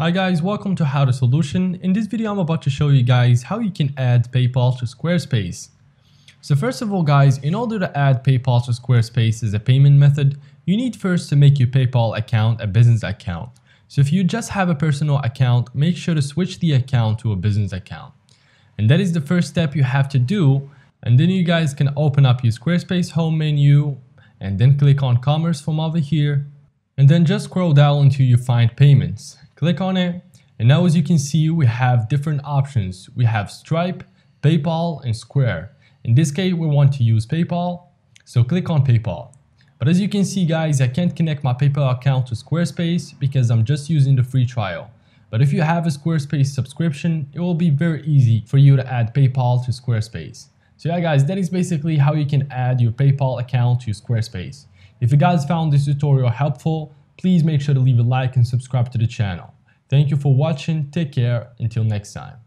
Hi guys, welcome to How to Solution. In this video I'm about to show you guys how you can add PayPal to Squarespace. So first of all guys, in order to add PayPal to Squarespace as a payment method, you need first to make your PayPal account a business account. So if you just have a personal account, make sure to switch the account to a business account. And that is the first step you have to do. And then you guys can open up your Squarespace home menu and then click on Commerce from over here. And then just scroll down until you find Payments. Click on it, and now as you can see, we have different options. We have Stripe, PayPal, and Square. In this case, we want to use PayPal, so click on PayPal. But as you can see guys, I can't connect my PayPal account to Squarespace because I'm just using the free trial. But if you have a Squarespace subscription, it will be very easy for you to add PayPal to Squarespace. So yeah guys, that is basically how you can add your PayPal account to Squarespace. If you guys found this tutorial helpful, please make sure to leave a like and subscribe to the channel. Thank you for watching, take care, until next time.